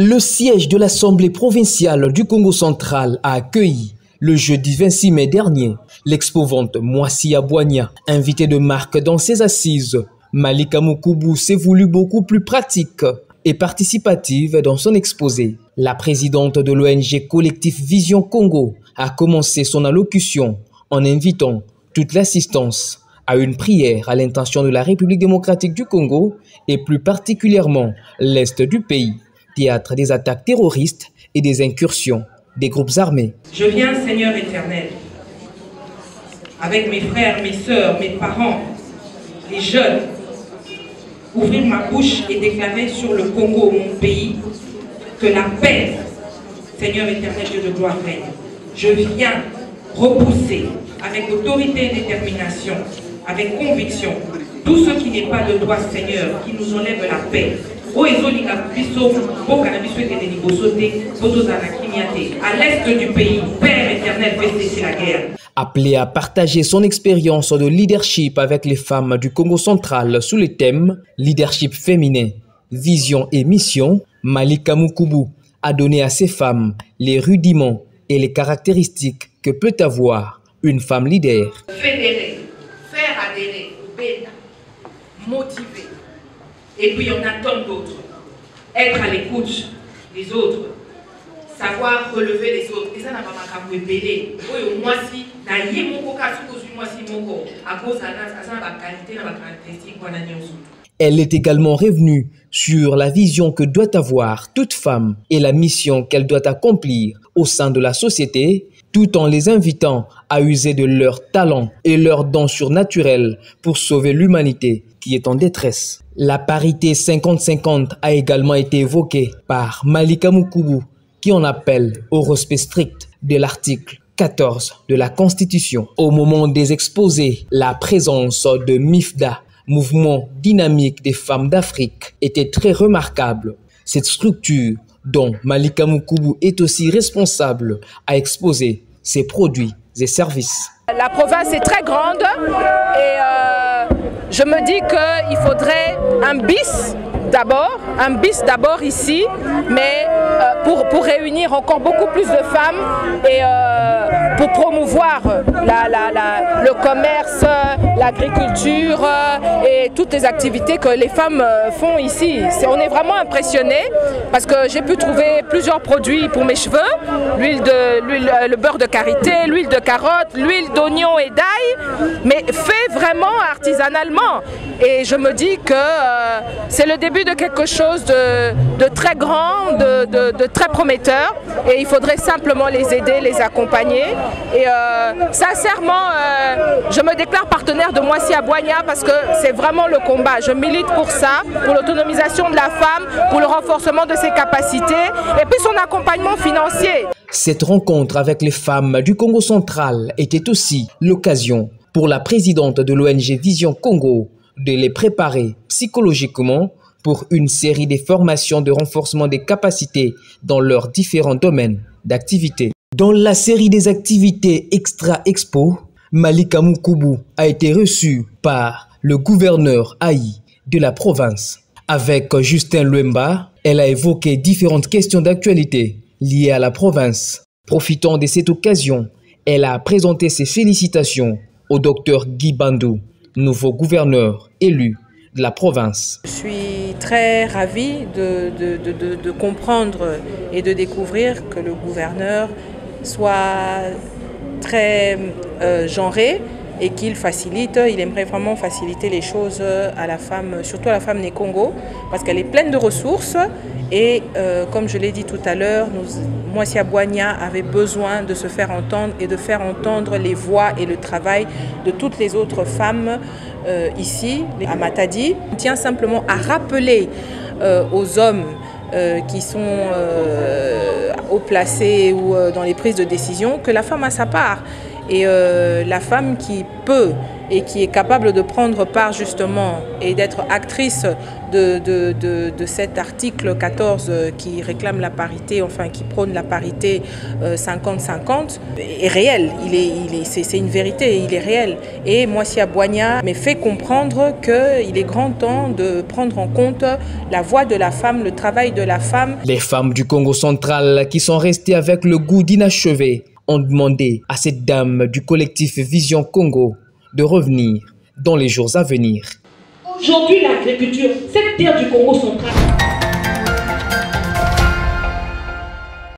Le siège de l'Assemblée provinciale du Congo central a accueilli le jeudi 26 mai dernier l'expo-vente Mwasi Abouania, invité de marque dans ses assises. Malika Moukubou s'est voulu beaucoup plus pratique et participative dans son exposé. La présidente de l'ONG Collectif Vision Congo a commencé son allocution en invitant toute l'assistance à une prière à l'intention de la République démocratique du Congo et plus particulièrement l'Est du pays, théâtre des attaques terroristes et des incursions des groupes armés. Je viens, Seigneur éternel, avec mes frères, mes sœurs, mes parents, les jeunes, ouvrir ma bouche et déclarer sur le Congo, mon pays, que la paix, Seigneur éternel, Dieu de gloire, règne. Je viens repousser avec autorité et détermination, avec conviction, tout ce qui n'est pas de toi, Seigneur, qui nous enlève la paix. À l'est du pays, Père éternel, fait cesser la guerre. Appelé à partager son expérience de leadership avec les femmes du Congo central sous les thèmes leadership féminin, vision et mission, Malika Moukubou a donné à ces femmes les rudiments et les caractéristiques que peut avoir une femme leader. Fédérer, faire adhérer, motiver. Et puis on attend d'autres, être à l'écoute des autres, savoir relever les autres. Et ça n'a pas de belé. Moi si, d'ailleurs mon coca moi si mon co, à cause de la qualité, la caractéristique qu'on a dit. Elle est également revenue sur la vision que doit avoir toute femme et la mission qu'elle doit accomplir au sein de la société, tout en les invitant à user de leurs talents et leurs dons surnaturels pour sauver l'humanité qui est en détresse. La parité 50-50 a également été évoquée par Malika Moukubou, qui en appelle au respect strict de l'article 14 de la Constitution. Au moment des exposés, la présence de MIFDA, Mouvement dynamique des femmes d'Afrique, était très remarquable. Cette structure, dont Malika Moukubou est aussi responsable, a exposé ses produits et services. La province est très grande et je me dis qu'il faudrait un bis d'abord ici, mais pour réunir encore beaucoup plus de femmes et pour promouvoir le commerce, l'agriculture et toutes les activités que les femmes font ici. On est vraiment impressionnés parce que j'ai pu trouver plusieurs produits pour mes cheveux, le beurre de karité, l'huile de carotte, l'huile d'oignon et d'ail, mais fait vraiment artisanalement. Et je me dis que c'est le début de quelque chose de très grand, de très prometteur, et il faudrait simplement les aider, les accompagner. Et sincèrement, je me déclare partenaire de Mwasi Abouania parce que c'est vraiment le combat. Je milite pour ça, pour l'autonomisation de la femme, pour le renforcement de ses capacités et puis son accompagnement financier. Cette rencontre avec les femmes du Congo central était aussi l'occasion pour la présidente de l'ONG Vision Congo de les préparer psychologiquement pour une série de formations de renforcement des capacités dans leurs différents domaines d'activité. Dans la série des activités Extra Expo, Malika Moukubou a été reçue par le gouverneur Haï de la province. Avec Justin Luemba, elle a évoqué différentes questions d'actualité liées à la province. Profitant de cette occasion, elle a présenté ses félicitations au docteur Guy Bandou, nouveau gouverneur élu de la province. Je suis très ravie de comprendre et de découvrir que le gouverneur soit très genré et qu'il aimerait vraiment faciliter les choses à la femme, surtout à la femme née Congo, parce qu'elle est pleine de ressources et comme je l'ai dit tout à l'heure, Mwasi Abouania avait besoin de se faire entendre et de faire entendre les voix et le travail de toutes les autres femmes ici, à Matadi. On tient simplement à rappeler aux hommes qui sont haut placés ou dans les prises de décision que la femme a sa part Et la femme qui peut et qui est capable de prendre part justement et d'être actrice de cet article 14 qui réclame la parité, enfin qui prône la parité 50-50, est réel. C'est une vérité, il est réel. Et Moissia Boigna me fait comprendre qu'il est grand temps de prendre en compte la voix de la femme, le travail de la femme. Les femmes du Congo central qui sont restées avec le goût d'inachevé ont demandé à cette dame du collectif Vision Congo de revenir dans les jours à venir. Aujourd'hui, l'agriculture, cette terre du Congo central,